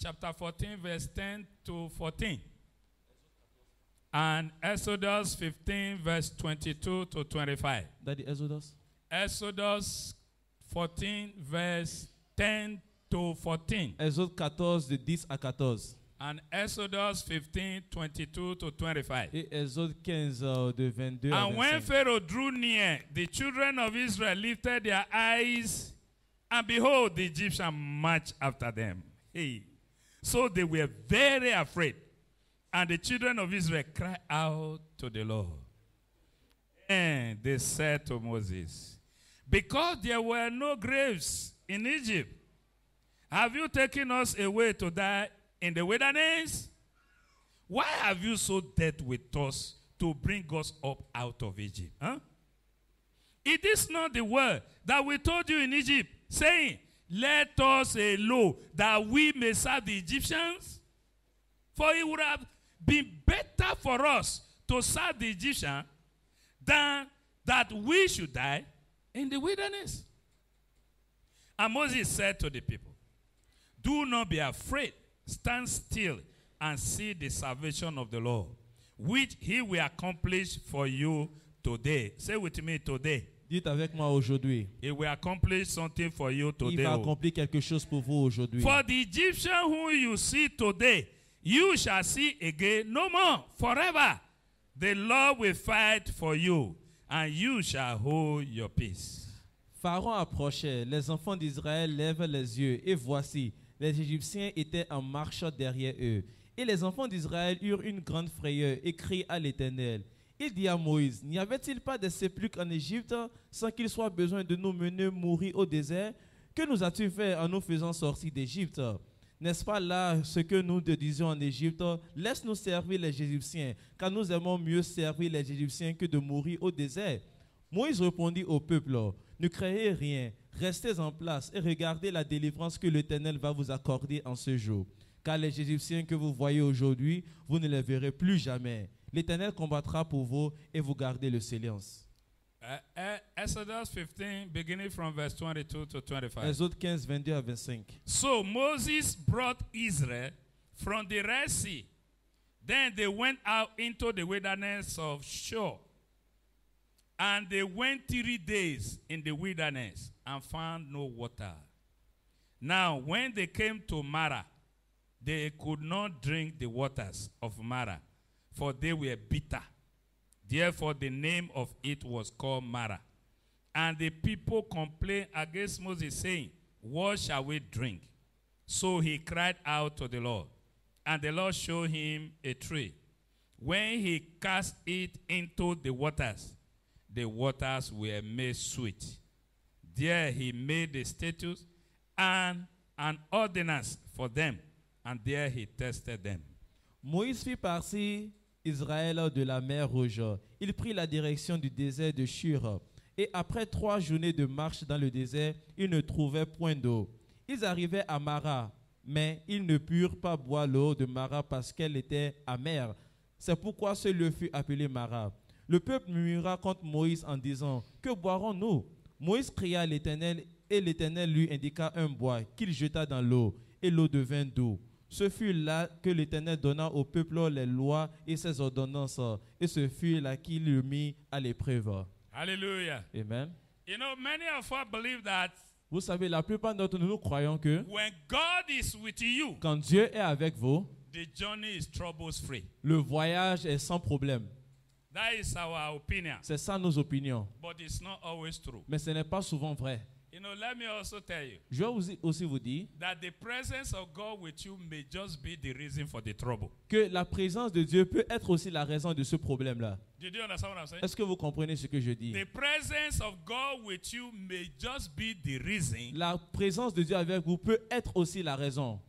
chapter 14, verse 10 to 14. And Exodus 15, verse 22 to 25. Daddy, Exodus. Exodus 14, verse 10 to 14. Exode 14, de 10 à 14. And Exodus 15, 22 to 25. Et Exode 15, de 22 à And when 25. Pharaoh drew near, the children of Israel lifted their eyes, and behold, the Egyptians marched after them. Hey. So they were very afraid. And the children of Israel cried out to the Lord. And they said to Moses, because there were no graves in Egypt, have you taken us away to die in the wilderness? Why have you so dealt with us to bring us up out of Egypt? Huh? It is not the word that we told you in Egypt, saying, let us alone, that we may serve the Egyptians? For it would have been better for us to serve the Egyptians than that we should die in the wilderness. And Moses said to the people, do not be afraid. Stand still and see the salvation of the Lord, which he will accomplish for you today. Say with me, today. Dites avec moi aujourd'hui. He will accomplish something for you Il today. va accomplir quelque chose pour vous aujourd'hui. For the Egyptian whom you see today, you shall see again no more forever. The Lord will fight for you, and you shall hold your peace. Pharaon approchait, les enfants d'Israël lèvent les yeux, et voici, les Égyptiens étaient en marche derrière eux. Et les enfants d'Israël eurent une grande frayeur et crient à l'Éternel. Il dit à Moïse, n'y avait-il pas de sépulcres en Égypte sans qu'il soit besoin de nous mener mourir au désert? Que nous as-tu fait en nous faisant sortir d'Égypte? N'est-ce pas là ce que nous te disions en Égypte? Laisse-nous servir les Égyptiens, car nous aimons mieux servir les Égyptiens que de mourir au désert. Moïse répondit au peuple, ne craignez rien, restez en place et regardez la délivrance que l'Éternel va vous accorder en ce jour. Car les Égyptiens que vous voyez aujourd'hui, vous ne les verrez plus jamais. L'Éternel combattra pour vous et vous gardez le silence. Exodus 15, beginning from verse 22 to 25. Exode 15, 22 à 25. So Moses brought Israel from the Red Sea. Then they went out into the wilderness of Shur. And they went 3 days in the wilderness and found no water. Now, when they came to Marah, they could not drink the waters of Marah, for they were bitter. Therefore, the name of it was called Marah. And the people complained against Moses, saying, what shall we drink? So he cried out to the Lord. And the Lord showed him a tree. When he cast it into the waters were made sweet. There he made the statutes and an ordinance for them, and there he tested them. Moïse fit partir Israël de la mer Rouge. Il prit la direction du désert de Shur. Et après 3 journées de marche dans le désert, ils ne trouvaient point d'eau. Ils arrivaient à Mara, mais ils ne purent pas boire l'eau de Mara parce qu'elle était amère. C'est pourquoi ce lieu fut appelé Mara. Le peuple murmura contre Moïse en disant, que boirons-nous? Moïse cria à l'Éternel, et l'Éternel lui indiqua un bois qu'il jeta dans l'eau, et l'eau devint d'eau. Ce fut là que l'Éternel donna au peuple les lois et ses ordonnances, et ce fut là qu'il le mit à l'épreuve. Hallelujah. Amen. You know, many of us believe that Vous savez, la plupart d'entre nous croyons que when God is with you, quand Dieu est avec vous, the journey is troubles free. le voyage est sans problème. That is our opinion. C'est ça nos opinions. But it's not always true. Mais ce n'est pas souvent vrai. You know, let me also tell you Je vais aussi vous dire that the presence of God with you may just be the reason for the trouble. que la présence de Dieu peut être aussi la raison de ce problème-là. Did you understand what I'm saying? Est-ce que vous comprenez ce que je dis? The presence of God with you may just be the reason. La présence de Dieu avec vous peut être aussi la raison.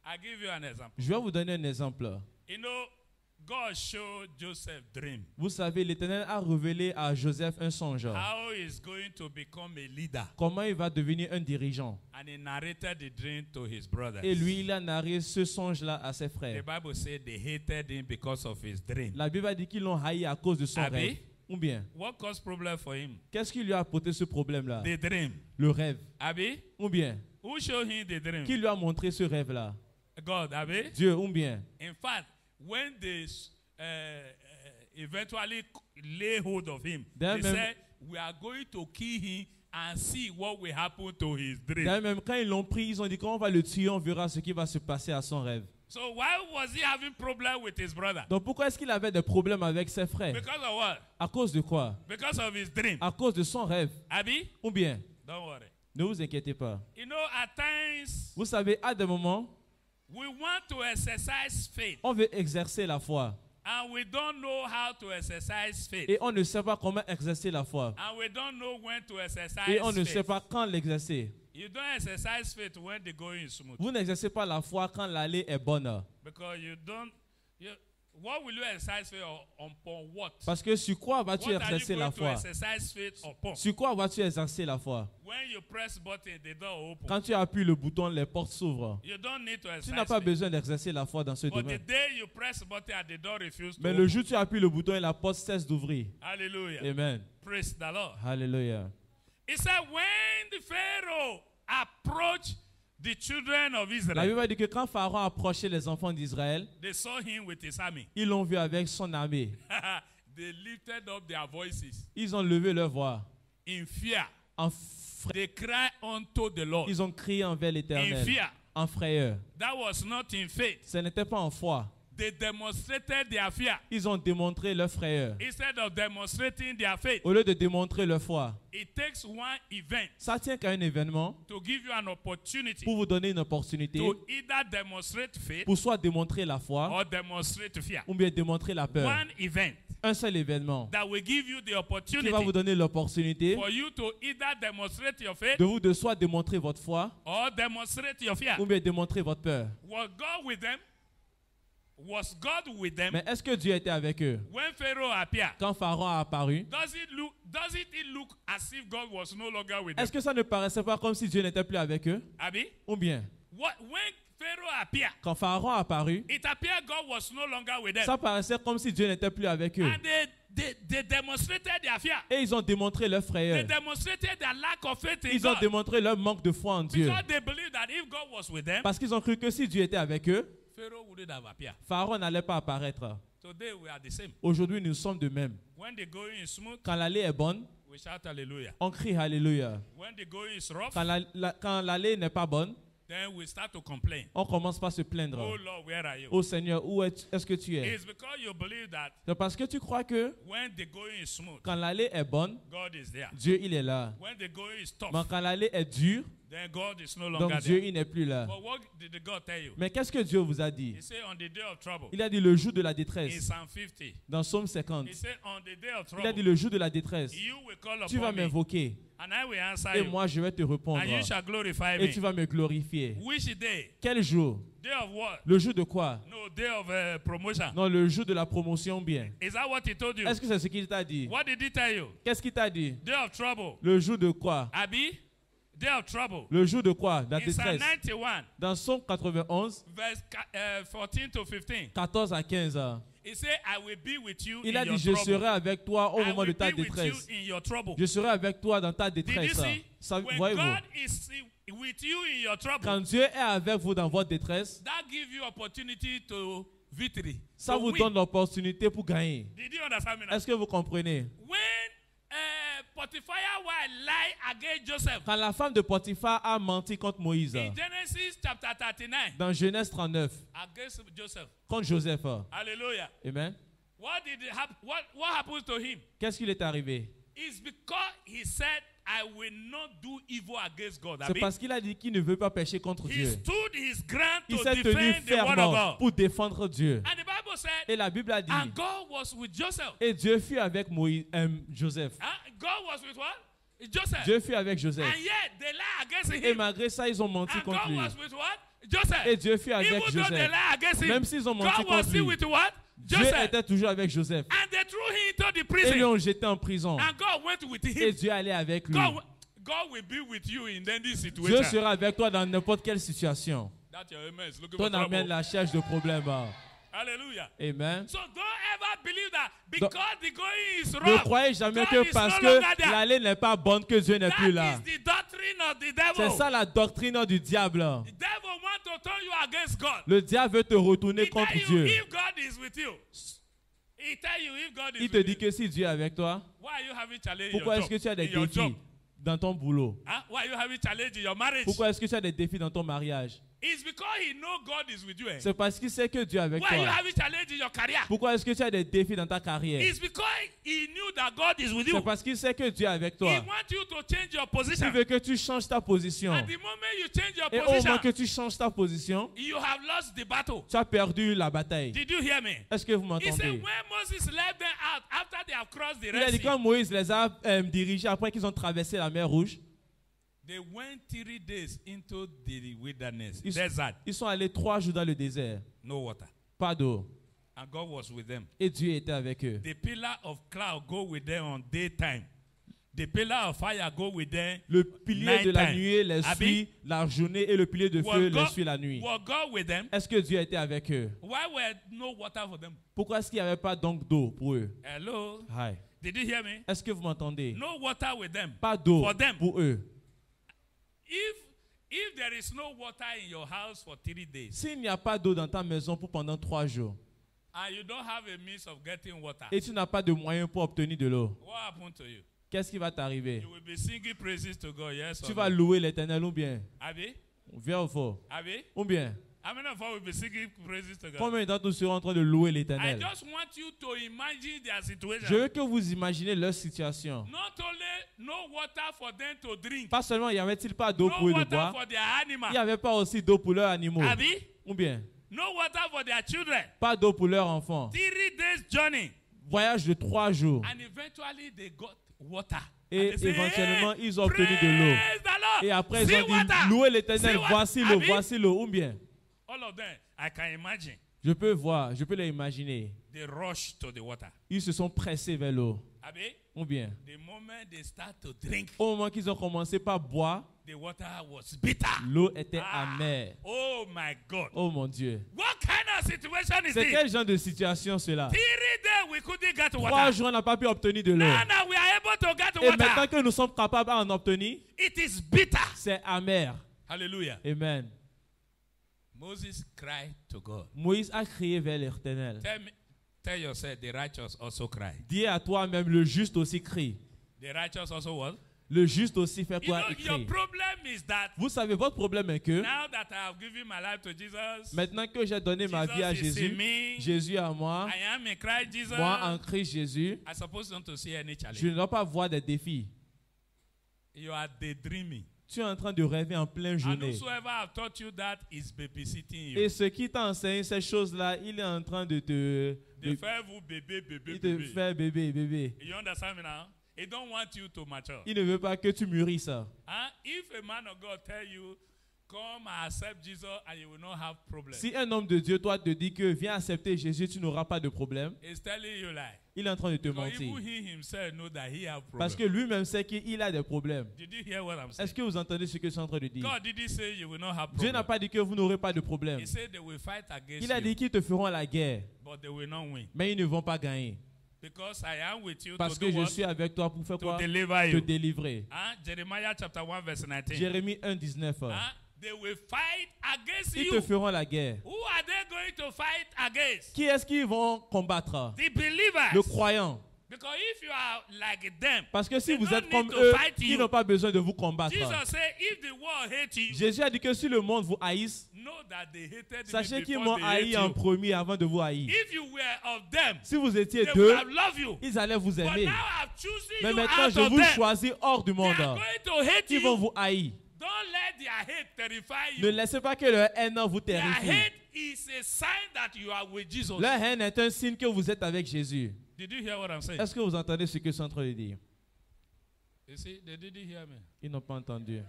I'll give you an example. Je vais vous donner un exemple. You know, God showed Joseph dream. Vous savez, l'Éternel a révélé à Joseph un songe. How he is going to become a leader. Comment il va devenir un dirigeant. And he narrated the dream to his brothers. Et lui, il a narré ce songe-là à ses The frères. Bible said they hated him because of his dream. La Bible a dit qu'ils l'ont haï à cause de son Abi? rêve. Ou bien, What caused problem for him? qu'est-ce qui lui a apporté ce problème-là? The dream. Le rêve. Abi? Ou bien, Who showed him the dream? qui lui a montré ce rêve-là? God, abi? Dieu ou bien. In fact, when they eventually lay hold of him, Then they même- said, we are going to kill him and see what will happen to his dream. D'ailleurs, même quand ils l'ont pris, ils ont dit quand on va le tuer, on verra ce qui va se passer à son rêve. So why was he having problem with his brother? Donc pourquoi est-ce qu'il avait des problèmes avec ses frères? Because of what? À cause de quoi? Because of his dream. À cause de son rêve. Abi? Ou bien, Don't worry. ne vous inquiétez pas. You know, at times, Vous savez, à des moments, we want to exercise faith, on veut exercer la foi. and we don't know how to exercise faith. Et on ne sait pas comment exercer la foi. And we don't know when to exercise Et on ne faith. sait pas quand l'exercer. You don't exercise faith when the going is smooth. Vous n'exercez pas la foi quand l'allée est bonne. Because you don't. What will you exercise faith upon what? Parce que sur quoi vas-tu What are you exercer going la to foi? exercise faith upon? Sur quoi vas-tu exercer la foi? When you press button, the door open. Quand tu appuies le bouton, les portes s'ouvrent. You don't need to Tu exercise n'as pas faith. besoin d'exercer la foi dans ce But the domaine. day you press button and the door refuses to Mais le open. jour où tu appuies le bouton et la porte cesse d'ouvrir. Hallelujah. Amen. Praise the Lord. Alléluia. It said when the Pharaoh approached the children of La Israel, Bible dit que quand Pharaon approchait les enfants d'Israël, they saw him with his army. ils l'ont vu avec son armée. They lifted up their voices Ils ont levé leur voix. in fear. En fra- They cried unto the Lord Ils ont crié envers in l'Éternel. fear. En frayeur. That was not in faith. Ce n'était pas en foi. They demonstrated their fear. Ils ont démontré leur frayeur. Instead of demonstrating their faith, Au lieu de démontrer leur foi. it takes one event Ça tient qu'à un événement to give you an opportunity pour vous donner une opportunité to either demonstrate faith pour soit démontrer la foi or demonstrate fear. ou bien démontrer la peur. One event Un seul événement that will give you the qui va vous opportunity donner l'opportunité for you to either demonstrate your faith de vous de soit démontrer votre foi or demonstrate your fear. ou bien démontrer votre peur. Was God with them? Was God with them Mais est-ce que Dieu était avec eux? when Pharaoh appeared? Quand Pharaon a apparu, Does it look as if God was no longer with them? est-ce que ça ne paraissait pas comme si Dieu n'était plus avec eux? Abi? Ou bien, When Pharaoh appeared, quand Pharaon a apparu, it appeared God was no longer with them. ça paraissait comme si Dieu n'était plus avec eux. And they demonstrated their fear. Et ils ont démontré leur They frayeur. demonstrated their lack of faith in Ils ont God. démontré leur manque de foi en Dieu. Because they believed that if God was with them, Parce qu'ils ont cru que si Dieu était avec eux, Pharaoh wouldn't have appeared. Pharaon n'allait pas apparaître. Today we are the same. Aujourd'hui, nous sommes de même. When the going is smooth, Quand l'allée est bonne, we shout hallelujah. on crie Alléluia. When the going is rough, Quand l'allée n'est pas bonne, then we start to complain. on commence par se plaindre. Oh Lord, where are you? Ô Seigneur, où est-ce que tu es? It's because you believe that C'est parce que tu crois que when the going is smooth, quand l'allée est bonne, God is there. Dieu il est là. When the going is tough, Mais quand l'allée est dure, then God is no donc longer Dieu there. il n'est plus là. But what did the God tell you? Mais qu'est-ce que Dieu vous a dit? He said on the day of trouble. Il a dit le jour de la In détresse. Psalm 50, Dans Psaume 50, he said on the day of il a dit trouble, le jour de la détresse. you will call Tu vas upon me, m'invoquer and I will answer et you, moi je vais te répondre. and you shall glorify Et me. tu vas me glorifier. Which day? Quel jour? Day of what? Le jour de quoi? No, day of promotion. Non, le jour de la promotion bien. Is that what he told you? Est-ce que c'est ce qu'il t'a dit? What did he tell you? Qu'est-ce qu'il t'a dit? Day of trouble. Le jour de quoi? Abi? Day of trouble. Le jour de quoi? La In Psalm détresse. 91, Dans Psaume 91, verse 14 to 15, 14 à 15. he said, I will be with you Il in a your dit, je trouble. serai avec toi au I moment de will ta be with you détresse. in your trouble. Je serai avec toi dans ta Did you détresse. see? Ça, When voyez-vous? God is with you in your trouble, Quand Dieu est avec vous dans votre détresse, that gives you opportunity to victory. ça to vous win. donne l'opportunité pour gagner. Did you understand me now? Est-ce que vous comprenez? When Potiphar will lie against Joseph, Quand la femme de Potiphar a menti contre Moïse, in Genesis chapter 39, dans Genèse 39, against Joseph. contre Joseph, Hallelujah. amen, What did it what happened to him? qu'est-ce qui lui est arrivé? It's because he said, I will not do evil against God. C'est Abi? parce qu'il a dit qu'il ne veut pas pécher contre He Dieu. stood his ground Il to s'est tenu defend the word of fermement God. pour défendre Dieu. And the Bible said, Et la Bible a dit, and God was with Joseph. et Dieu fut avec Joseph. God was with what? Joseph. Dieu fut avec Joseph. And yet they lie against Et him. malgré ça, ils ont menti And contre God lui. was with what? Joseph. Et Dieu fut avec Even though they Joseph. lie against him, Même s'ils ont menti God was contre still lui, with what? Dieu Joseph. était toujours avec Joseph. And they threw him into the Et lui prison. ont jeté en prison. And God went with Et him. Dieu allait avec lui. God will be with you in any Dieu situation. sera avec toi dans n'importe quelle situation. That your amen is looking for Ton amène trouble. la cherche de problème. Hallelujah. Amen. So don't ever believe that because the going is Ne wrong. croyez jamais God que is parce no longer que there. l'allée n'est pas bonne que Dieu n'est That plus là. is the doctrine of the devil. C'est ça la doctrine du diable. The devil wants to turn you against God. Le diable veut te retourner He contre tell you Dieu. if God is with you. He tell you if God is Il te with dit you. que si Dieu est avec toi, Why are you having challenge pourquoi in est-ce your que tu as job? des In your défis job? dans ton boulot? Huh? Why are you having challenge in your marriage? Pourquoi est-ce que tu as des défis dans ton mariage? It's because he know God is with you. Eh? C'est parce qu'il sait que Dieu est avec Why are you toi. having challenge in your career? Pourquoi est-ce que tu as des défis dans ta carrière? It's because he knew that God is with C'est you. parce qu'il sait que Dieu est avec He toi. wants you to change your Il position. veut que tu changes ta position. At the moment you change your Et au position, moment que tu changes ta position, you have lost the battle. tu as perdu la bataille. Did you hear me? Est-ce que vous He said m'entendez? when Moses led them out after they have crossed the Il a Red dit Sea, quand Moïse les a dirigés après qu'ils ont traversé la mer Rouge, they went 3 days into the wilderness, Ils- desert, ils sont allés 3 jours dans le désert. no water. Pas d'eau. And God was with them. Et Dieu était avec eux. The pillar of cloud go with them on daytime. The pillar of fire go with them. Le pilier de la Nighttime. nuée les Abi? suit la journée et le pilier de feu les suit la nuit. Was God with them? Est-ce que Dieu était avec eux? Why were no water for them? Pourquoi est-ce qu'il n'y avait pas donc d'eau pour eux? Hello? Hi. Did you hear me? Est-ce que vous m'entendez? No water with them. Pas d'eau For them. pour eux. If there is no water in your house for 3 days S'il n'y a pas d'eau dans ta maison pour pendant 3 jours and you don't have a means of getting water, et tu n'as pas de moyens pour obtenir de l'eau, what happened to you? qu'est-ce qui va t'arriver? You will be singing praises to God, yes Tu or vas no? louer l'Éternel ou bien? Abi? Viens ou faux? Abi? Ou bien? How many of us will be singing praises to God? Combien d'entre nous serons en train de louer I l'Éternel? just want you to imagine their situation. Je veux que vous imaginez leur situation. Not only no water for them to drink, Pas seulement, il n'y avait-il pas d'eau pour no eux de water boire, for their il n'y animal. avait pas aussi d'eau pour leurs animaux. Abi? Ou bien, No water for their children. pas d'eau pour leurs enfants. 3 days journey. Voyage de 3 jours. And eventually they got water. Et And they say, éventuellement, "Hey, ils ont obtenu de l'eau. praise the Lord. Et après, ils See ont dit, water. louez l'Éternel, See water. voici l'eau, Abi? voici l'eau. Ou bien, All of them, I can imagine. je peux voir, je peux les imaginer. They rush to the water. Ils se sont pressés vers l'eau. Abi? Ou bien, The moment they start to drink, au moment qu'ils ont commencé par boire, the water was bitter. l'eau était Ah. amère. Oh my God. Oh mon Dieu. What kind of situation is C'est this? quel genre de situation cela? 3 days we couldn't get 3 water. jours, on n'a pas pu obtenir de l'eau. Now we are able to get Et maintenant water. que nous sommes capables d'en obtenir, It is bitter. c'est amer. Hallelujah. Amen. Moses cried to God. Moïse a crié vers l'Éternel. Tell yourself the righteous also cry. Dis à toi-même, le juste aussi crie. The righteous also what? Le juste aussi fait You quoi? know, Il your crie. problem is that Vous savez, votre problème est que now that I have given my life to Jesus, maintenant que j'ai donné ma vie à Jesus is in Jésus, me, Jésus à moi, I am in Christ Jesus, moi en Christ Jésus, I suppose not to see any je challenge. ne dois pas voir des défis. You are daydreaming. Tu es en train de rêver en pleine And journée. whosoever have taught you that is babysitting you. Et ce qui t'enseigne ces choses-là, il est en train de te, They fair vous bébé, bébé, il te bébé. fait bébé, bébé. You understand me now? He don't want you to mature. Il ne veut pas que tu mûrisses. Huh? If a man of God tell you, come and accept Jesus and you will not have problem. Si un homme de Dieu, toi, te dit que viens accepter Jésus, tu n'auras pas de problème, He's telling you lie. il est en train de te Because mentir. even he himself know that he have problem. Parce que lui-même sait qu'il a des problèmes. Did you hear what I'm saying? Est-ce que vous entendez ce que je suis en train de dire? God didn't say you will not have Dieu problem. n'a pas dit que vous n'aurez pas de problème. He said they will fight against Il a you, dit qu'ils te feront la guerre, but they will not win. mais ils ne vont pas gagner. Because I am with you Parce to que do je what? suis avec toi pour faire To quoi? deliver Te you. délivrer. Huh? Jeremiah chapter 1 verse 19. Jérémie 1, 19. Huh? They will fight against Ils you. te feront la guerre. Who are they going to fight against? Qui est-ce qu'ils vont combattre? The believers. Le croyant. Because if you are like them, Parce que si they vous don't êtes need comme to eux, fight ils you. n'ont pas besoin de vous combattre. Jesus said, if the world hates you, Jésus a dit que si le monde vous haïsse, know that they hated sachez me qu'ils before m'ont they haï hate en you. premier avant de vous haïr. If you were of them, Si vous étiez they d'eux, would have loved you. ils allaient vous But aimer. now I've chosen Mais you maintenant, out je of vous them. choisis hors du They monde. are going to hate Ils vont you. vous haïr. Don't let their hate terrify Ne you. laissez pas que leur haine vous Their terrifie. hate is a sign that you are with Jesus. Leur haine est un signe que vous êtes avec Jésus. Did you hear what I'm saying? Est-ce que vous entendez ce que je suis en train de dire? You see, they didn't hear me. Ils n'ont pas entendu.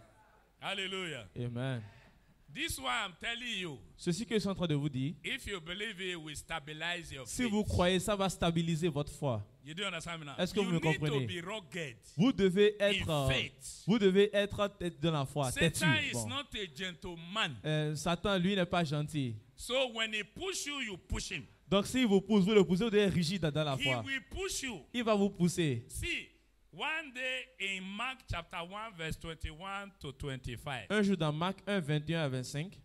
Hallelujah. Amen. This one I'm telling you, Ceci que je suis en train de vous dire, if you believe it will stabilize your si faith. vous croyez, ça va stabiliser votre foi. You do understand me now? Est-ce que You vous me need comprenez? to be rugged Vous devez in être, faith. vous devez être tête dans la foi, têtu. Satan is Bon. not a gentleman. Satan, lui, n'est pas gentil. So when he push you, you push him. Donc, s'il vous pousse, vous le poussez, vous devez être rigide dans la He foi. will push you. Il va vous pousser. See, one day in Mark chapter 1 verse 21 to 25, Un jour dans Marc 1, 21 à 25,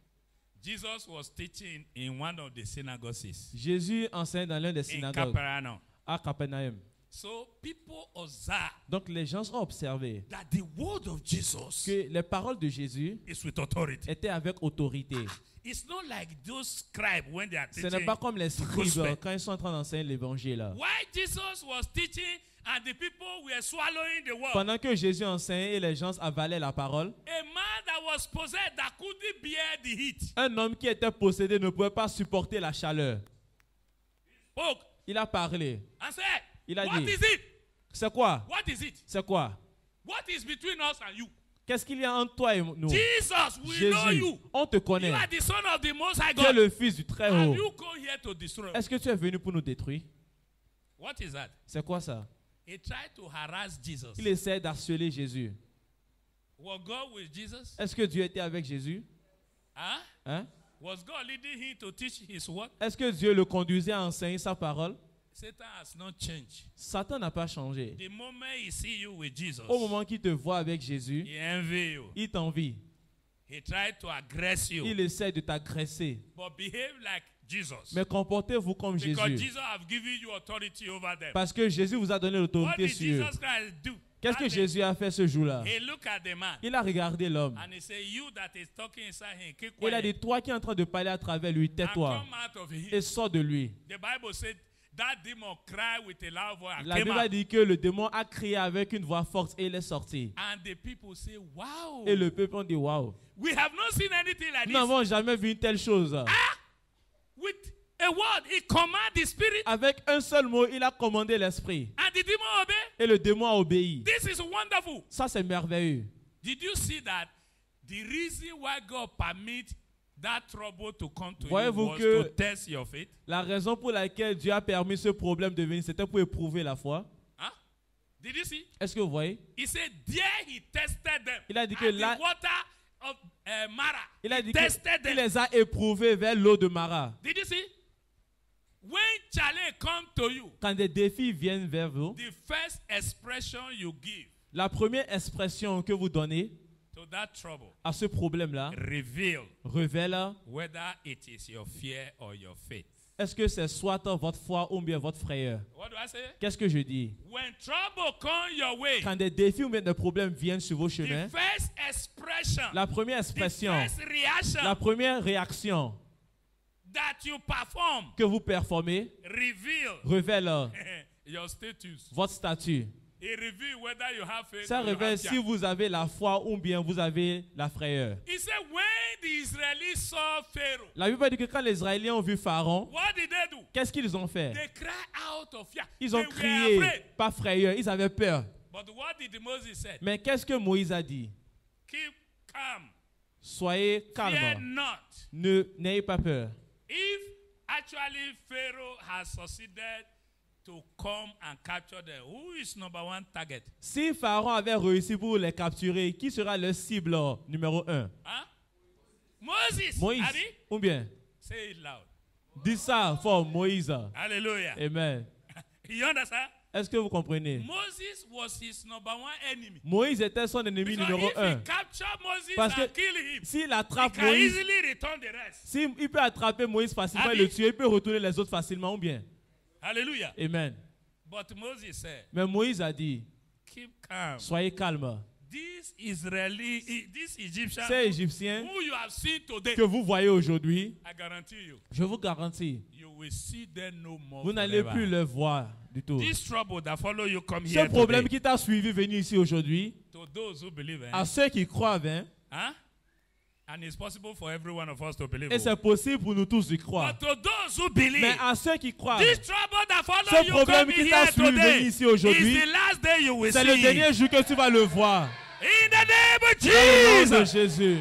Jesus was teaching in one of the synagogues Jésus enseigne dans l'un des in synagogues Capernaum. à Capernaum. So people observe Donc les gens ont observé that the word of Jesus que les paroles de Jésus is with authority. étaient avec autorité. It's not like those scribes when they are Ce n'est teaching. pas comme les scribes gospel. quand ils sont en train d'enseigner l'évangile. Why Jesus was teaching and the people were swallowing the word. Pendant que Jésus enseignait et les gens avalaient la parole, A man that was possessed that couldn't bear the heat un homme qui était possédé ne pouvait pas supporter la chaleur. spoke Il a parlé. and said, Il a what dit. is it? C'est quoi? What is it? C'est quoi? What is between us and you? Qu'est-ce qu'il y a entre toi et nous? Jesus, we know Jésus, you. on te You connaît. are the son of the Most High Tu es God. le fils du très And haut. you come here to destroy. Est-ce que tu es venu pour nous détruire? What is that? C'est quoi ça? He tried to harass Jesus. Il essaie d'harceler Jésus. Was God with Jesus? Est-ce que Dieu était avec Jésus? Huh? Hein? Was God leading him to teach his word? Est-ce que Dieu le conduisait à enseigner sa parole? Satan has not changed. Satan n'a pas changé. The moment he see you with Jesus, Au moment qu'il te voit avec Jésus, he envy you. il t'envie. He tried to aggress you. Il essaie de t'agresser. But behave like Jesus. Mais comportez-vous comme Because Jésus. Jesus have given you authority over them. Parce que Jésus vous a donné What l'autorité did sur eux. Jesus Christ do? Qu'est-ce que That day, Jésus a fait ce jour-là? He looked at the man Il a regardé l'homme. and he said, you that is talking inside him, keep Il a dit, quiet toi qui es en train de parler à travers lui, and tais-toi come out of him. et sors de lui. The Bible said that demon cried with a loud voice and La came Bible a out. dit que le démon a crié avec une voix forte et il est sorti. And the people say, wow. Et le peuple a dit, waouh. We have not seen anything like Nous this. n'avons jamais vu une telle chose. With a word, he command the spirit Avec un seul mot, il a commandé l'esprit. and the demon obey. Et le démon a obéi. This is wonderful. Ça, c'est merveilleux. Did you see that the reason why God permit that trouble to come to you Voyez-vous was que- to test your faith? La raison pour laquelle Dieu a permis ce problème de venir, c'était pour éprouver la foi. Huh? Did you see? Est-ce que vous voyez? He said, there he tested them. Il a dit At que the là- water of Mara. Il a He dit tested qu'il them. les a éprouvés vers l'eau de Mara. Did you see? When challenge come to you, Quand des défis viennent vers vous, the first expression you give la première expression que vous donnez to that trouble à ce problème-là reveal révèle whether it is your fear or your faith. est-ce que c'est soit votre foi ou bien votre frayeur. What do I say? Qu'est-ce que je dis? When trouble come your way, Quand des défis ou bien des problèmes viennent sur vos the chemins, first expression, la première the expression, first reaction la première réaction that you perform que vous performez reveal révèle your status. votre statut. It reveals whether you have faith Ça or you révèle have si fear. vous avez la foi ou bien vous avez la frayeur. He said when the Israelis saw Pharaoh, La Bible dit que quand les Israéliens ont vu Pharaon, what did they do? qu'est-ce qu'ils ont fait? They cried out of fear. Ils ont They were crié, afraid. pas frayeur, ils avaient peur. But what did Moses say? Mais qu'est-ce que Moïse a dit? Keep calm. Soyez Fear calme, not. n'ayez pas peur. If actually Pharaoh has succeeded to come and capture them, who is number one target? Si Pharaon avait réussi pour les capturer, qui sera le cible numéro 1? Huh? Moses. Moïse. Abi? Ou bien? Say it loud. Dis ça fort, Moïse. Hallelujah. Amen. You understand? Est-ce que vous comprenez? Moses was his number one enemy. Moïse était son ennemi Because numéro if 1. he capture Moses Parce que and kill him, s'il he attrape can Moïse, easily return the rest. s'il peut attraper Moïse facilement et Abi? le tuer, il peut retourner les autres facilement ou bien? Hallelujah. Amen. But Moses said, Mais Moïse a dit, keep calm. soyez calme. This Egyptian Ces Égyptiens who you have seen today, que vous voyez aujourd'hui, I guarantee you, je vous garantis, you will see them no more. vous n'allez forever. plus le voir du tout. This trouble that follow you come Ce here problème today, qui t'a suivi venir ici aujourd'hui, to those who believe, à ceux qui croient, hein, huh? And it's possible for every one of us to believe. et c'est possible pour nous tous d'y croire. But to those who believe, Mais à ceux qui croient, this trouble that follow ce you problème coming qui t'a here suivi today venir ici aujourd'hui, is the last day you will c'est le see. dernier jour que tu vas le voir. In the name of Dans le nom de Jesus, Jésus.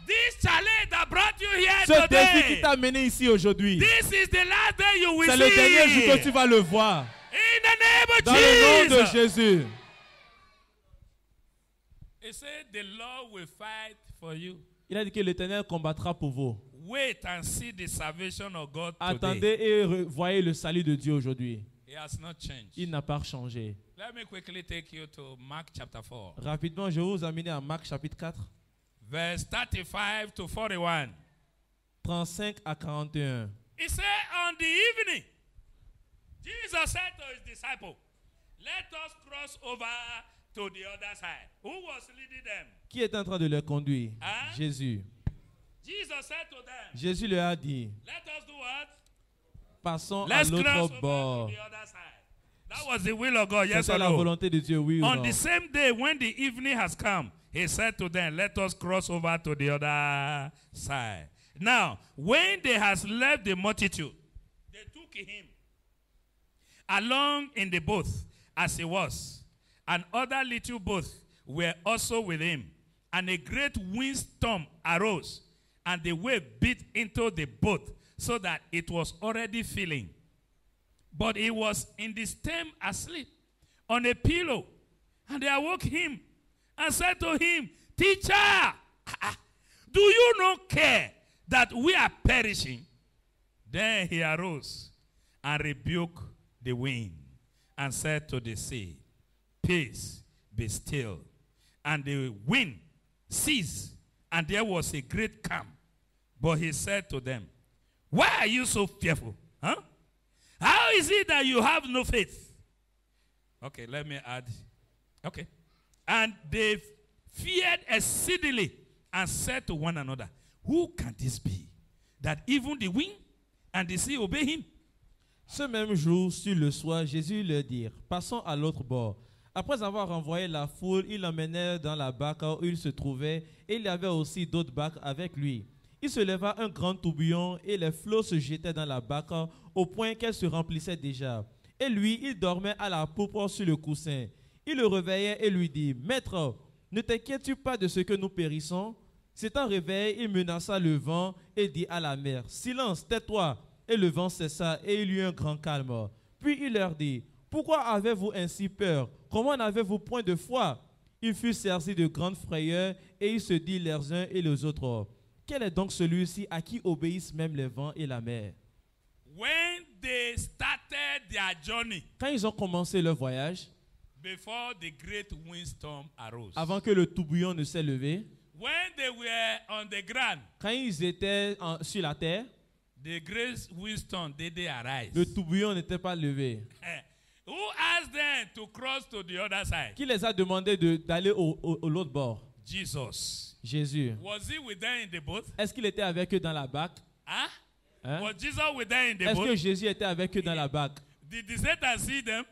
this challenge that brought you here Ce défi qui today, t'a mené ici aujourd'hui, this is the last day you will c'est see. le dernier jour que tu vas le voir. In the name of Dans le nom de Jesus. Jésus. He said the Lord will fight for you. Il a dit que l'Éternel combattra pour vous. Wait and see the salvation of God today. Attendez et voyez le salut de Dieu aujourd'hui. It has not changed. Il n'a pas changé. Let me quickly take you to Mark chapter 4, Rapidement, je vais vous amener à Marc chapitre 4, verse 35 to 41. 35 à 41. He said, on the evening, Jesus said to his disciples, let us cross over to the other side. Who was leading them? Qui est en train de les conduire? Hein? Jésus. Jesus said to them, Jésus leur a dit, let us do what? passons à Let's cross l'autre over bord. to the other side. That was the will of God, yes C'était or la no? volonté de Dieu, oui ou On non? the same day, when the evening has come, he said to them, let us cross over to the other side. Now, when they has left the multitude, they took him along in the boat as he was, and other little boats were also with him. And a great windstorm arose, and the wave beat into the boat, so that it was already filling. But he was in the stem asleep on a pillow. And they awoke him and said to him, Teacher, do you not care that we are perishing? Then he arose and rebuked the wind and said to the sea, Peace, be still. And the wind ceased, and there was a great calm. But he said to them, Why are you so fearful? Huh? How is it that you have no faith? Okay, let me add. Okay. And they feared exceedingly and said to one another, Who can this be, that even the wind and the sea obey him? Ce même jour, sur le soir, Jésus leur dit, passons à l'autre bord. Après avoir renvoyé la foule, il l'emmenait dans la barque où il se trouvait, et il y avait aussi d'autres barques avec lui. Il se leva un grand tourbillon, et les flots se jetaient dans la barque, au point qu'elle se remplissait déjà. Et lui, il dormait à la poupe sur le coussin. Il le réveillait et lui dit, Maître, ne t'inquiètes-tu pas de ce que nous périssons? S'étant réveillé, il menaça le vent et dit à la mer, Silence, tais-toi. Et le vent cessa et il y eut un grand calme. Puis il leur dit, Pourquoi avez-vous ainsi peur? Comment n'avez-vous point de foi? Ils furent saisis de grandes frayeurs et ils se dirent les uns et les autres, Quel est donc celui-ci à qui obéissent même les vents et la mer? When they started their journey, Quand ils ont commencé leur voyage, before the great windstorm arose, avant que le tourbillon ne s'est levé, when they were on the ground, quand ils étaient sur la terre, the great windstorm didn't arise. le tourbillon n'était pas levé. Who asked them to cross to the other side? Qui les a demandé d'aller au l'autre bord? Jesus. Jésus. Was he with them in the boat? Est-ce qu'il était avec eux dans la barque? Huh? Hein? Was Jesus with them in the Est-ce que boat? Jésus était avec eux dans la barque? Did the Satan see them?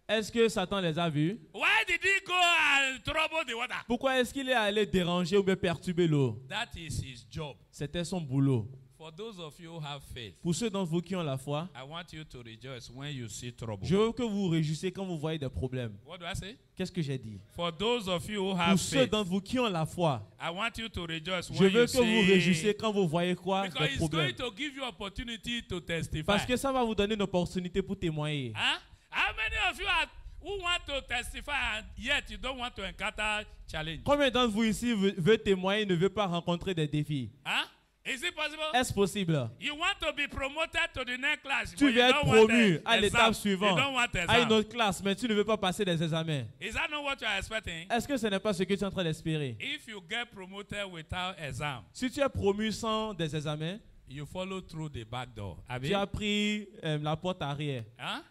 Est-ce que Satan les a vus? Why did he go and trouble the water? Pourquoi est-ce qu'il est allé déranger ou bien perturber l'eau? That is his job. C'était son boulot. For those of you who have faith, Pour ceux d'entre vous qui ont la foi, I want you to rejoice when you see trouble. je veux que vous vous réjouissiez quand vous voyez des problèmes. What do I say? Qu'est-ce que j'ai dit? For those of you who Pour have ceux faith, d'entre vous qui ont la foi, I want you to rejoice je when veux you que vous vous see. réjouissiez quand vous voyez quoi? Because Des it's going problèmes. to give you opportunity to testify. Parce que ça va vous donner une opportunité pour témoigner. Huh? How many of you are, who want to testify and yet you don't want to encounter challenge? Combien d'entre vous ici veut témoigner et ne veut pas rencontrer des défis? Huh? Is it possible? Est-ce possible? You want to be promoted to the next class, Tu but veux you être don't want promu the à l'étape exam. You suivante, don't want à une exam. autre classe, mais tu ne veux pas passer des examens. Is that not what you are expecting? Est-ce que ce n'est pas ce que tu es en train d'espérer? If you get promoted without exam, Si tu es promu sans des examens, you follow through the back door. tu as pris la porte arrière. Huh?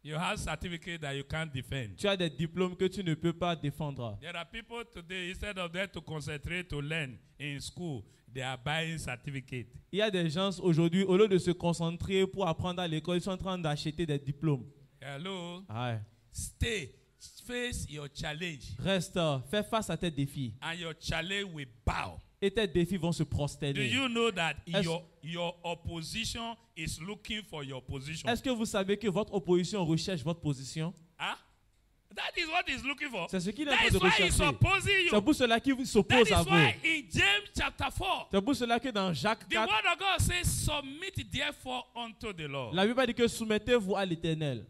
You have certificate that you can't defend. Tu as des diplômes que tu ne peux pas défendre. There are people today, instead of them to concentrate to learn in school, they are buying certificate. Il y a des gens aujourd'hui, au lieu de se concentrer pour apprendre à l'école, ils sont en train d'acheter des diplômes. Hello? Ouais. Stay. Face your challenge. Reste, fais face à tes défis. And your challenge will bow. Et tes défis vont se Do prosterner. you know that Est-ce- your opposition is looking for your position? Est-ce que vous savez que votre opposition recherche votre position? Huh? That is what he's looking for. C'est ce qu'il est en That train is de why he's rechercher. opposing C'est you. pour cela qu'il That s'oppose is à why vous. in James chapter 4, C'est pour cela que dans Jacques the 4, word of God says, submit therefore unto the Lord. la Bible dit que soumettez-vous à l'Éternel.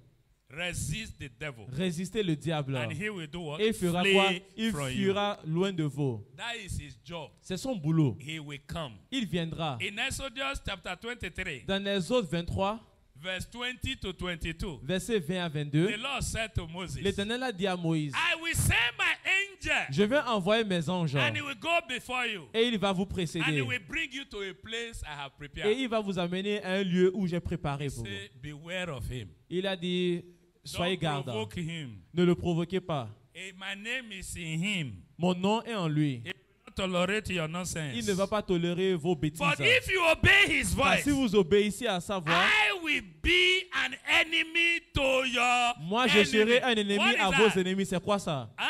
Resist the devil. Résistez le diable. And he will do what? Et il fera Flee quoi? Il from you. fuira loin de vous. That is his job. C'est son boulot. He will come. Il viendra. In Exodus chapter 23, Dans les autres 23, verse 20 to 22. Versets 20 à 22. The Lord said to Moses, L'Éternel a dit à Moïse, I will send my angel, je vais envoyer mes anges and he will go before you, et il va vous and he précéder. will bring you to a place I have Et prepared. il va vous amener à un lieu où j'ai préparé pour vous. Say, beware of him. Il a dit, soyez Don't garde, provoke him. ne le provoquez pas. My name is in him. Mon nom est en lui. He will not tolerate your nonsense. Il ne va pas tolérer vos bêtises. But if you obey his Car voice, si vous obéissez à sa voix, I will be an enemy to your moi je serai un What ennemi is à that? vos ennemis. C'est quoi ça? Huh?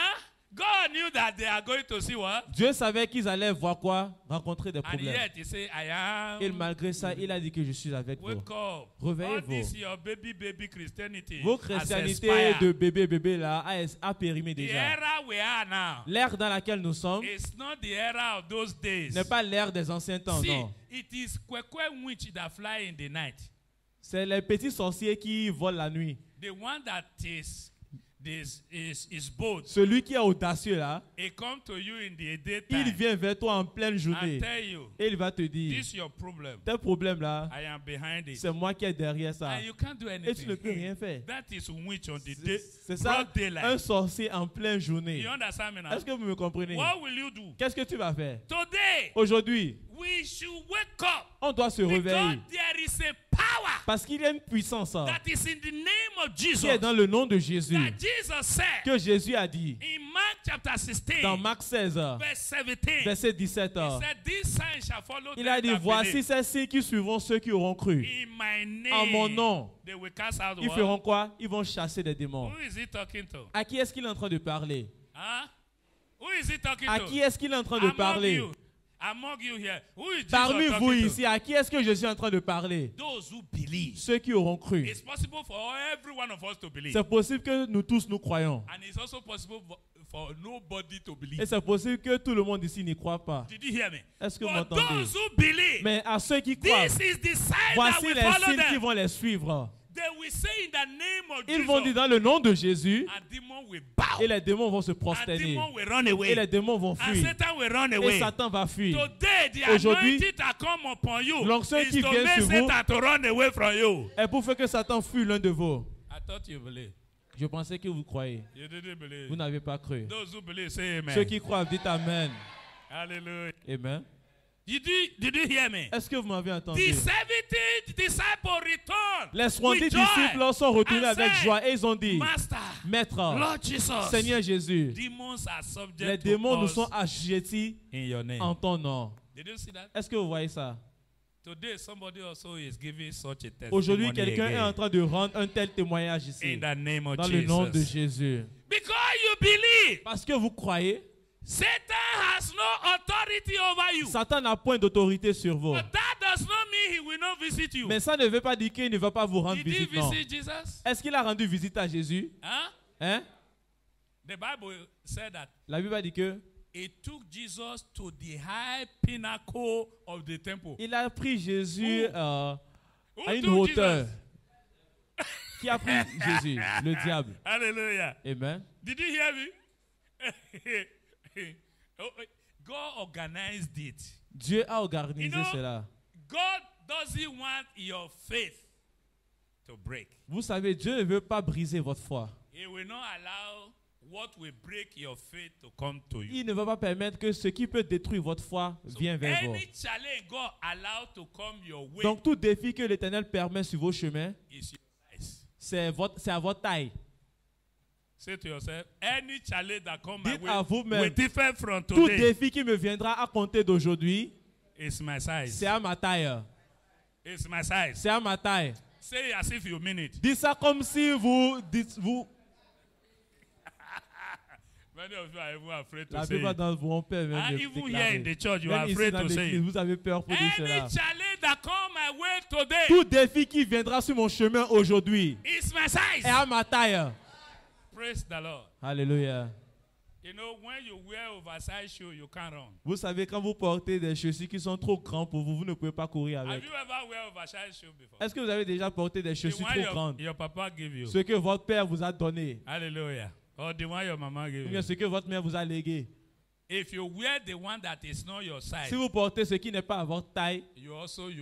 God knew that they are going to see what? Dieu savait qu'ils allaient voir quoi? Rencontrer des And problèmes. yet he said, I am. Et malgré ça, il a dit que je suis avec vous. Wake up. Réveillez-vous. All this your baby Christianity Vos has chrétianités expired. de bébé là a périmé The déjà. era we are now L'ère dans laquelle nous sommes is not the era of those days. n'est pas l'ère des anciens temps, See, non. it is kwekwe witch that fly in the night. C'est les petits sorciers qui volent la nuit. The one that is bold. Celui qui est audacieux là, He come to you in the il daytime vient vers toi en pleine and journée tell you, et il va te dire, this is your problem. tes problèmes là, I am behind it. c'est moi qui est derrière ça. And you can't do Et tu anything. ne peux rien faire. That is witch on the day, C'est ça, broad daylight. un sorcier en pleine journée. You understand me now? Est-ce que vous me comprenez? What will you do? Qu'est-ce que tu vas faire? Today, Aujourd'hui, we should wake up on doit se because réveiller there is a power parce qu'il y a une puissance that is in the name of Jesus. qui est dans le nom de Jésus. That Jesus said Que Jésus a dit in Mark chapter 16, dans Marc 16, verse 17. verset 17. He said, these signs shall follow Il them a dit, that voici believe. ces signes qui suivront ceux qui auront cru. In my name, En mon nom, they will cast out ils what? feront quoi? Ils vont chasser des démons. Who is he talking to? À qui est-ce qu'il est en train de parler? Huh? Who is he talking À to? qui est-ce qu'il est en train de Among parler? you. Among you here. Who is Jesus Parmi talking vous to? ici, à qui est-ce que je suis en train de parler? Those who believe. Ceux qui auront cru. It's possible for every one of us to believe. C'est possible que nous tous nous croyons. And it's also possible for nobody to believe. Et c'est possible que tout le monde ici n'y croit pas. Did you hear me? Est-ce que vous For m'entendez? those who believe, Mais à ceux qui croient, this is the sign that voici will les follow signes qui them. vont les suivre. They will say in the name of Ils vont dire Jesus, dans le nom de Jésus and demon will bow. et les démons vont se And prosterner. demon will run Et away. les démons vont And fuir. Satan will run Et away. Satan va fuir. Today, the Aujourd'hui, anointing that come upon you l'onction is qui to vient make sur vous Satan to run away from you. est pour faire que Satan fuit l'un de vous. I thought you believe. Je pensais que vous croyez. You didn't believe. Vous n'avez pas cru. Those who believe, say amen. Ceux qui croient, dites Amen. Hallelujah. Amen. Did you hear me? Est-ce que vous m'avez entendu? The 70 disciples returned Les 70 with joy disciples sont retournés and avec said, joie et ils ont dit, Master, Maître, Lord Jesus, Seigneur Jésus, demons are subject les to démons nous us sont assujettis in your name. en ton nom. Did you see that? Est-ce que vous voyez ça? Today, somebody also is giving such a testimony Aujourd'hui, quelqu'un est en again. train de rendre un tel témoignage ici. In the name of Dans le nom de Jesus. Jésus. Because you believe, Parce que vous croyez, Satan has no authority over you. Satan n'a point d'autorité sur vous. But that does not mean he will not visit you. Mais ça ne veut pas dire qu'il ne va pas vous rendre Did he visite. Non. visit Jesus? Est-ce qu'il a rendu visite à Jésus? Huh? Hein? The Bible said that La Bible dit que it took Jesus to the high pinnacle of the temple. il a pris Jésus Who à une took hauteur. Jesus? Qui a pris Jésus? Le diable. Hallelujah. Amen. Did you hear me? Oh, God organized it. Dieu a organisé You know, cela. God doesn't want your faith to break. Vous savez, Dieu ne veut pas briser votre foi. He will not allow what will break your faith to come to you. Il ne va pas permettre que ce qui peut détruire votre foi vienne vers vous. Any challenge God allowed to come your way Donc tout défi que l'Éternel permet sur vos chemins, is your size. c'est à votre taille. Say to yourself, any challenge that come my Dites à way vous-même, will differ from tout today défi qui me viendra à compter d'aujourd'hui, is my size. c'est à ma taille. It's my size. C'est à ma taille. Say it as if you mean it. Dites ça comme si vous dites, Many of you are even afraid to la say plupart it. d'entre vous ont peur même de Even déclarer. here in the church, you are Même ici afraid dans to say l'église, it. vous avez peur pour dire Any cela. challenge that come my way today Tout défi qui viendra sur mon chemin aujourd'hui is my size. est à ma taille. Praise the Lord. Alléluia. You know, when you wear oversized shoes, you can't run. Vous savez, quand vous portez des chaussures qui sont trop grandes pour vous, vous ne pouvez pas courir Have avec. you ever wear oversized shoes before? Est-ce que vous avez déjà porté des The chaussures one trop grandes? your papa give you. Ce que votre père vous a donné, Hallelujah. Or the one your mama give ou you. bien ce que votre mère vous a légué. If you wear the one that is not your size, Si vous portez ce qui n'est pas à votre taille, you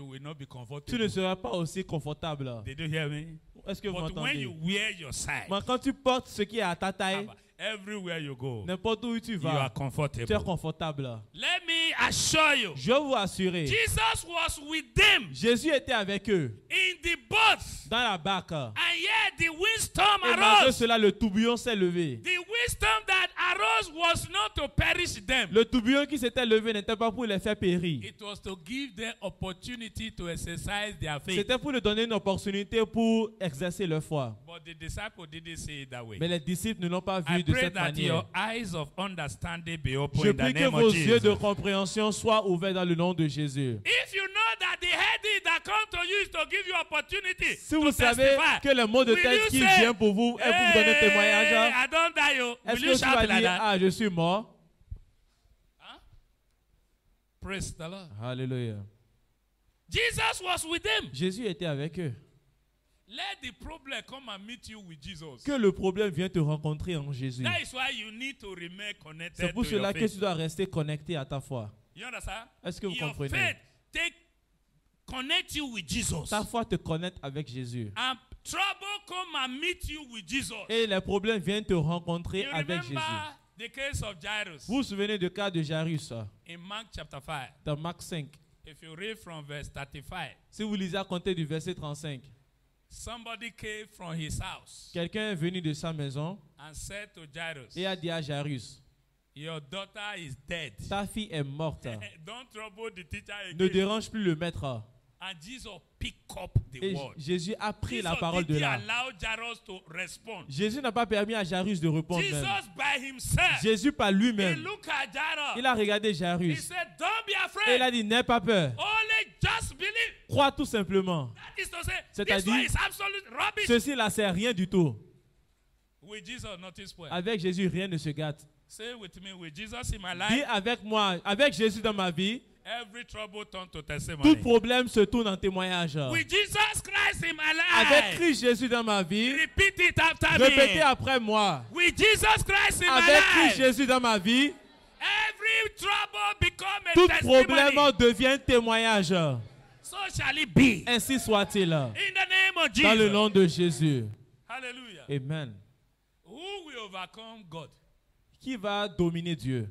will not be tu comfortable. ne seras pas aussi confortable. Did you hear me? Est-ce que vous But when you m'entendez? wear your size, Mais quand tu portes ce qui est à ta taille, everywhere you go, n'importe où tu you are vas, tu es comfortable. confortable. Let me assure you, Je vais vous assurer, Jesus was with them Jésus était avec eux in the boat, dans la barque. and yet the windstorm Et malgré arose. cela, le tourbillon s'est levé. The windstorm that arose was not to perish them. Le tourbillon qui s'était levé n'était pas pour les faire périr. It was to give them opportunity to exercise their faith. C'était pour leur donner une opportunité pour exercer leur foi. But the disciples didn't see it that way. Mais les disciples ne l'ont pas I vu de pray cette that manière. your eyes of understanding be open Je in the prie que name vos of yeux de Jesus. compréhension soient ouverts dans le nom de Jésus. If you know that the headache that comes to you is to give you opportunity Si vous to savez testify, que le mot de will tête you qui say, vient pour vous est pour vous donner un "Hey, témoignage, I don't die, oh." est-ce Will que you tu vas shout like dire, that? ah, je suis mort? Praise the Lord. Alléluia. Jesus was with them. Jésus était avec eux. Let the problem come and meet you with Jesus. Que le problème vient te rencontrer en Jésus. That is why you need to remain C'est connected pour to your cela que faith. tu dois rester connecté à ta foi. You understand? Est-ce que vous Your comprenez? faith connect you with Jesus. Ta foi te connecte avec Jésus. And trouble come and meet you with Jesus. Et les problèmes viennent te rencontrer You avec Jésus. remember the case of Jairus Vous vous souvenez du cas de Jairus in Mark chapter 5. dans Marc 5. If you read from verse 35, Si vous lisez à compter du verset 35, somebody came from his house quelqu'un est venu de sa maison and said to Jairus, et a dit à Jairus, your daughter is dead. ta fille est morte. Don't trouble the teacher Ne again. dérange plus le maître. And Jesus picked up the Et word. Jésus a pris la Jesus parole de didn't là. allow Jairus to respond. Jésus n'a pas permis à Jairus de répondre Jesus même. by himself, Jésus par he lui-même, looked at Jairus. il a regardé He Jairus said, don't be et il afraid. a dit, n'aie pas peur. Only just believe. Crois tout simplement. That is to say, this C'est-à-dire, one is absolute rubbish. Ceci là, c'est rien du tout. With Jesus, notice point. Avec Jésus, rien ne se gâte. Say with me, with Jesus in my Dis life, avec moi, avec Jésus dans ma vie, every trouble turn to tout testimony. problème se tourne en témoignage. With Jesus Christ in my Avec life, Christ Jésus dans ma vie, repeat it after répétez me. après moi. With Jesus Christ in my Avec Christ life, Jésus dans ma vie, every trouble become a tout testimony. problème devient témoignage. So shall it be. Ainsi soit-il. In the name of Dans le Jesus. nom de Jésus. Hallelujah. Amen. Who will overcome God? Qui va dominer Dieu?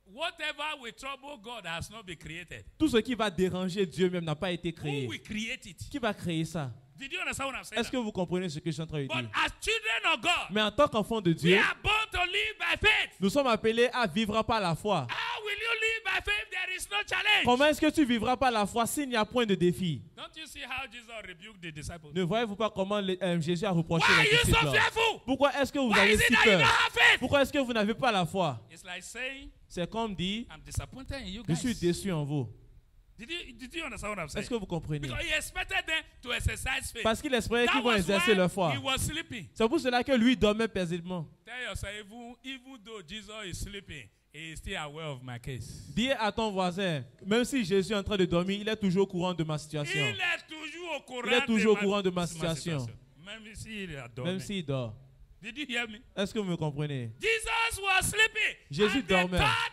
Whatever will trouble God has not been created. Tout ce qui va déranger Dieu même n'a pas été Who créé. will create it? Qui va créer ça? Did you understand what I'm saying? Est-ce que vous comprenez ce que je suis en train de But dire? as children of God, Mais en tant qu'enfant de we Dieu, are born to live by faith. nous sommes appelés à vivre par la foi. How will you live by faith? There is no challenge. Comment est-ce que tu vivras par la foi s'il n'y a point de défi? Don't you see how Jesus rebuked the disciples? Ne voyez-vous pas comment Jésus a reproché Why are les you so disciples? fearful? Pourquoi est-ce que vous Why avez is it si that you don't peur? have faith? Pourquoi est-ce que vous n'avez pas la foi? It's like saying, C'est comme dit, I'm disappointed in you je suis guys. déçu en vous. Did you understand what I'm saying? Est-ce que vous comprenez? Because he expected them to exercise faith. Parce qu'il espérait That qu'ils vont was exercer why leur foi. he was sleeping. C'est pour cela que lui dormait paisiblement. Tell yourself, even though Jesus is sleeping, he is still aware of my case. Dis à ton voisin, même si Jésus est en train de dormir, il est toujours au courant de ma Il situation. est toujours au courant, Il est toujours au courant de ma situation. Même s'il a dormi. Même s'il dort. Did you hear me? Est-ce que vous me comprenez? Jesus was sleeping. Jésus and they dormait. thought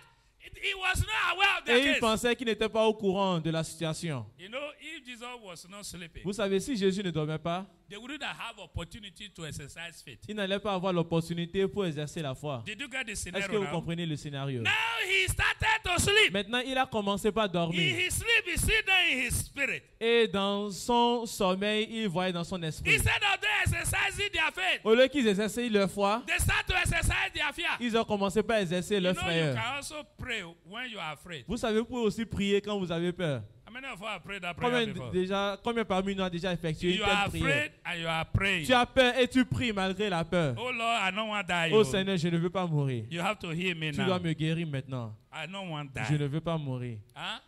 he was not aware of the Et il case. pensait qu'il n'était pas au courant de la situation. You know, if Jesus was not sleeping, Vous savez, si Jésus ne dormait pas, they wouldn't have opportunity to exercise faith. il n'allait pas avoir l'opportunité pour exercer la foi. Did you get the Est-ce que scenario vous now? comprenez le scénario? Now he started to sleep. Maintenant, il a commencé par In dormir. his sleep, he sit down in his spirit. Et dans son sommeil, il voyait dans son esprit. Instead of them exercising their faith, Au lieu qu'ils exercent leur foi, they start to exercise their fear. ils ont commencé par exercer You leur know, you frayeur. can also pray when you are afraid. Vous savez, vous pouvez aussi prier quand vous avez peur. How many of you have prayed that prayer before? Combien parmi nous a déjà effectué une You are telle prière? afraid and you are praying. Tu as peur et tu pries malgré la peur. Oh Lord, I don't want to die. Oh Oh. Seigneur, je ne veux pas mourir. You have to hear me Tu now. dois me guérir maintenant. I don't want to Je die. ne veux pas mourir. Huh?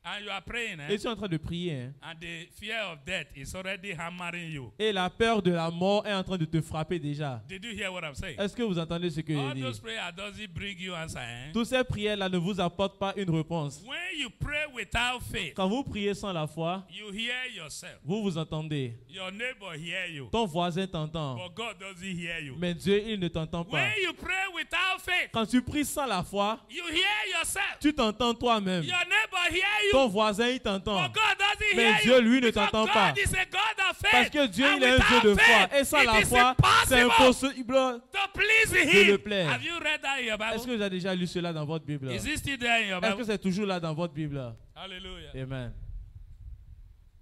And you are praying, Et tu es en train de prier. Hein. and the fear of death is already hammering you. Et la peur de la mort est en train de te frapper déjà. Did you hear what I'm saying? Est-ce que vous entendez ce que je All dis? those prayers doesn't bring you answer. Toutes ces prières-là ne vous apportent pas une réponse. When you pray without faith, Quand vous priez sans la foi, you hear yourself. vous vous entendez. Your neighbor hear you, Ton voisin t'entend. but God doesn't hear you. Mais Dieu, il ne t'entend pas. When you pray without faith, Quand tu pries sans la foi, you hear yourself. tu t'entends toi-même. Your neighbor hear you, Ton voisin, il t'entend. but God doesn't Mais hear Dieu, you. lui, ne Because t'entend God pas. is a God of faith. Parce que Dieu, And il est un Dieu without de foi. faith, Et sans it la is foi, c'est impossible impossible to please de him. le plaire. Have you read that in your Est-ce que Bible? vous avez déjà lu cela dans votre Bible? Is it still there in your Est-ce que Bible? c'est toujours là dans votre Bible? Hallelujah. Amen.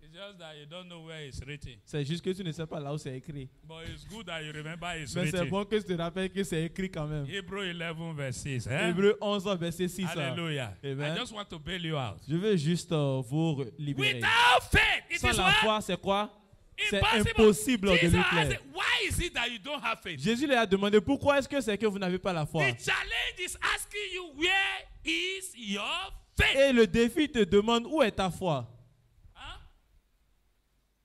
It's just that you don't know where it's written. C'est juste que tu ne sais pas là où c'est écrit. But it's good that you remember it's Mais c'est written. bon que tu te rappelles que c'est écrit quand même. Hebrew 11 verse 6. Eh? Hébreux 11, verset 6. Hallelujah. Amen. I just want to bail you out. Je veux juste vous libérer. Without faith, it Sans is la what? foi, c'est quoi? C'est Impossible. impossible de Jesus lui asked, plaire. why is it that you don't have faith? Jésus lui a demandé pourquoi est-ce que c'est que vous n'avez pas la foi? The challenge is asking you, where is your faith? Et le défi te demande où est ta foi? Huh?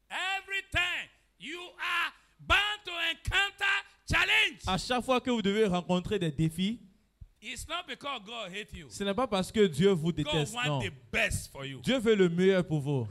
Every time you are bound to encounter challenge. À chaque fois que vous devez rencontrer des défis, It's not because God hates you. ce n'est pas parce que Dieu vous God déteste, wants non. the best for you. Dieu veut le meilleur pour vous.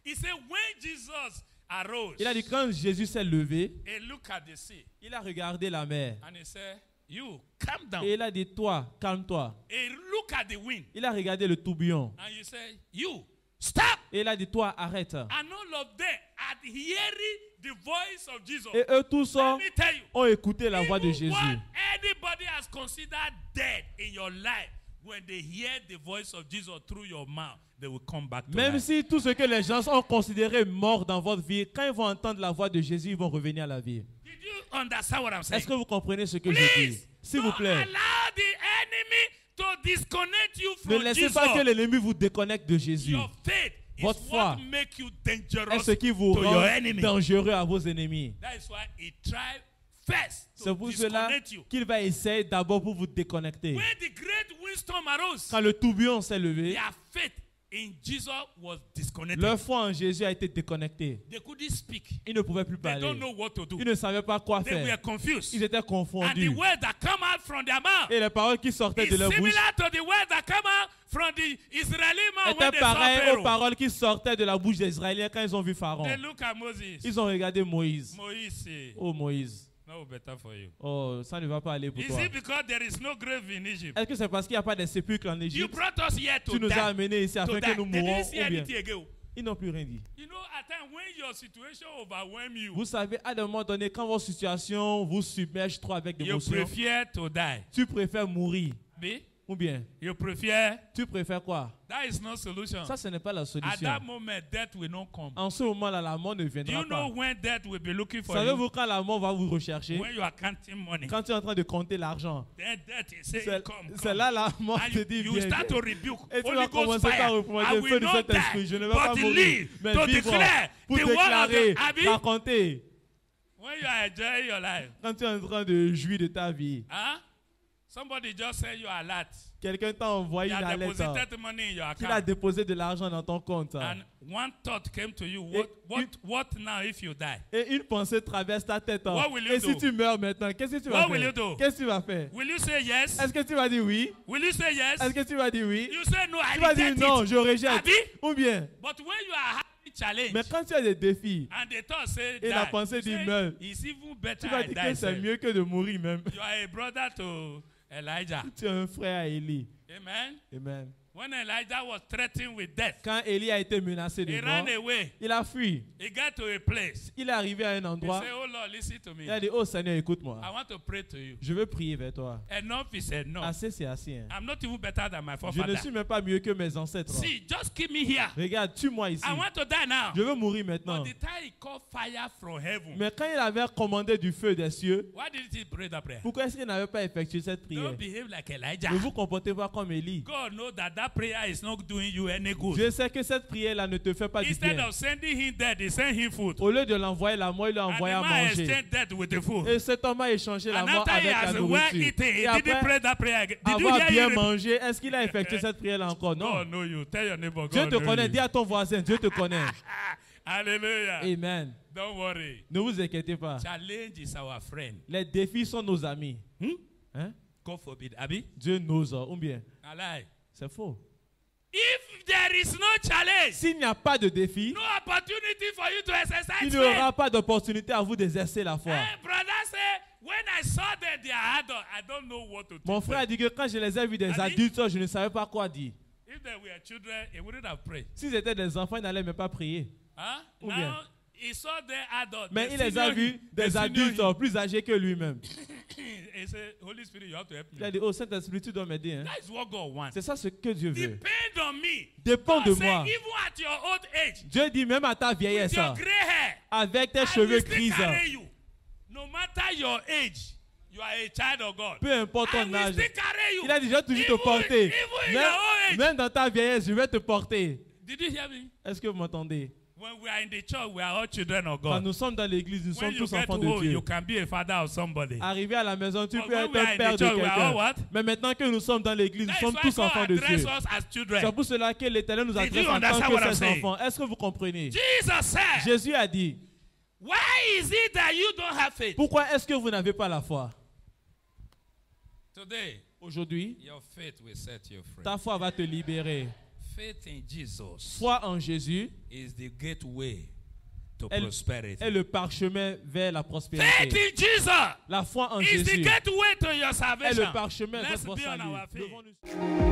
He said when Jesus arose, Il a dit quand Jésus s'est levé, he looked at the sea il a regardé la mer. and he said, you calm down. Et il a dit, toi, calme-toi. He looked at the wind Il a regardé le tourbillon. and he said, you stop. Et il a dit, toi, arrête. And all of them at hearing the voice of Jesus. Et eux tous Let me tell you, ont écouté la voix de even Jésus. what anybody has considered dead in your life, when they hear the voice of Jesus through your mouth, they will come back to Même life. si tout ce que les gens ont considéré mort dans votre vie, quand ils vont entendre la voix de Jésus, ils vont revenir à la vie. Did you understand what I'm saying? Est-ce que vous comprenez ce que je dis? Please, S'il vous don't plaît, allow the enemy to disconnect you ne from laissez Jesus. pas que l'ennemi vous déconnecte de Jésus. Your faith is Votre what foi make you est dangerous ce qui vous to your rend enemy. dangereux à vos ennemis. That is why he tried first C'est to pour cela disconnect you. qu'il va essayer d'abord pour vous déconnecter. When the great windstorm arose, Quand le tourbillon s'est levé, their faith in Jesus was disconnected. leur foi en Jésus a été déconnectée. They couldn't speak. Ils ne pouvaient plus They parler. don't know what to do. Ils ne savaient pas quoi They were faire. confused. Ils étaient And the confondus. word that come out from their mouth Et les paroles qui sortaient is de leur bouche similar to the word that come out from the Israeli man when étaient they saw pareilles aux Pharaoh. paroles qui sortaient de la bouche des Israéliens quand ils ont vu Pharaon. They look at Moses. Ils ont regardé Moïse. Moïse say, Oh Moïse, no better for you. oh ça ne va pas aller pour Is toi. it because there is no grave in Egypt? Est-ce que c'est parce qu'il n'y a pas de sépulcre en You Égypte? brought us here to Tu nous as die. amenés ici To afin que die. nous They mourons didn't see ou bien? anything again. Ils n'ont plus rien dit. You know, at times when your situation overwhelms you, Vous savez, à un moment donné, quand votre situation vous submerge trop avec you d'émotions, prefer to die. tu préfères mourir. B? Ou bien, You prefer? tu préfères quoi? That is no solution. Ça, ce n'est pas la At solution. that moment, death will not come. En ce moment-là, la mort ne Do viendra you know pas. when death will be looking for you? Savez-vous quand la mort va vous rechercher? When you are counting money. Quand tu es en train de compter l'argent. Then death is saying, C'est come, c'est come. là la mort And te dit you viens. start to rebuke. Et tu Holy vas Ghost commencer par fire. reprendre I le feu will du not Saint-Esprit. die, Je ne vais pas but mourir, live mais to vivre declare pour the word of déclarer, God. Abi? raconter. When you are enjoying your life. Quand tu es en train de jouir de ta vie, Huh? Somebody just send you a lot. quelqu'un t'a envoyé You une have alerte deposited money in your qu'il a account. déposé de l'argent dans ton compte. And one thought came to you. Et What now if you die? Et une pensée traverse ta tête. What will you Et si do? tu meurs maintenant, qu'est-ce que tu vas What will you faire? do? Qu'est-ce que tu vas faire? Will you say yes? Est-ce que tu vas dire oui? Will you say yes? Est-ce que tu vas dire oui? You say no, I Tu vas dire reject non, it. je rejette. Abi? Ou bien, But when you are having challenge mais quand tu as des défis, and the thought say et la die, pensée you dit say, meurs, it's even better tu vas I dire die. que c'est self. mieux que de mourir même. You are a brother to Elijah. Tu es un frère à Élie. Amen. Amen. When Elijah was threatened with death, Quand Élie a été menacé he de ran mort, away. il a fui. He got to a place. Il est arrivé à un He endroit. said, oh Lord, listen to me. Il a dit, oh Seigneur, écoute-moi. I want to pray to you. Je veux prier vers toi. Enough is enough. Assez, c'est assez. Hein. I'm not even better than my Je ne forefather. suis même pas mieux que mes ancêtres. See, just keep me here. Regarde, tue-moi ici. I want to die now. Je veux mourir maintenant. But the time he called fire from heaven, Mais quand il avait commandé du feu des cieux, why didn't he pray that prayer? pourquoi est-ce qu'il n'avait pas effectué cette prière? Don't behave like Elijah. Ne vous comportez pas comme Élie. God knows that that prayer is not doing you any good. Dieu sait que cette prière-là ne te fait pas du Instead bien. of sending him dead, he sent him food. Au lieu de l'envoyer la mort, il l'a And envoyé à the man manger. exchanged death with the food. Et cet homme a échangé la And mort after he avec la has well nourriture. eaten, he Et didn't après pray that prayer again. Did you avoir hear bien him? mangé, est-ce qu'il a effectué cette prière-là encore? Non. God know you. Tell your neighbor, Dieu God te know connaît. you. Dis à ton voisin, Dieu te connaît. Hallelujah. Amen. Don't worry. Ne vous inquiétez pas. Challenge is our friend. Les défis sont nos amis. Hein? God forbid. Abi? Dieu n'ose, ou bien? I lie. C'est faux. If there is no challenge, S'il n'y a pas de défi, no opportunity for you to exercise il n'y faith. aura pas d'opportunité à vous d'exercer la foi. Hey, brother say, when I saw that they are adult, I don't know what to do. Mon frère a dit que quand je les ai vus des Abi? adultes, je ne savais pas quoi dire. If they were children, he wouldn't have prayed. S'ils étaient des enfants, ils n'allaient même pas prier. Huh? Ou Now, bien? he saw them adults. Mais they il les a senior vus him, des they senior adultes him. plus âgés que lui-même. He said, Holy Spirit, you have to help Il a me. dit, oh Saint-Esprit, tu dois m'aider. Hein. That is what God wants. C'est ça ce que Dieu veut. Depend on me. Dépend de God say, moi. even at your old age, Dieu dit, même à ta with vieillesse, your gray hair, avec tes I cheveux will still gris, carry you. No matter your age, you are a child of God. peu importe I ton will âge. still carry you. Il a dit, je vais toujours te Even- porter. even in your old age. Même dans ta vieillesse, je vais te porter. Did you hear me? Est-ce que vous m'entendez? When we are in the church, we are all children of Quand God. nous sommes dans l'église, nous When sommes you tous get enfants to de home, Dieu. you can be a father of somebody. Arrivé à la maison, tu But peux when être we are un in père the de church, we are all quelqu'un. what? Mais maintenant que nous sommes dans l'église, nous That's sommes why tous God enfants de address Dieu. us as children. C'est pour cela que l'Éternel nous Did adresse you en tant understand what que I'm ses saying? enfants. Est-ce que vous comprenez? Jesus said, Jésus a dit, why is it that you don't have faith? pourquoi est-ce que vous n'avez pas la foi? Today, Aujourd'hui, your faith will set you free. ta foi va te libérer. Faith in Jesus Foi en Jésus is the gateway to Elle- prosperity. est le parchemin vers la Faith prospérité. in Jesus La foi en is the Jésus gateway to your est salvation. le parchemin vers Let's votre be on salut. our feet. Levons-nous-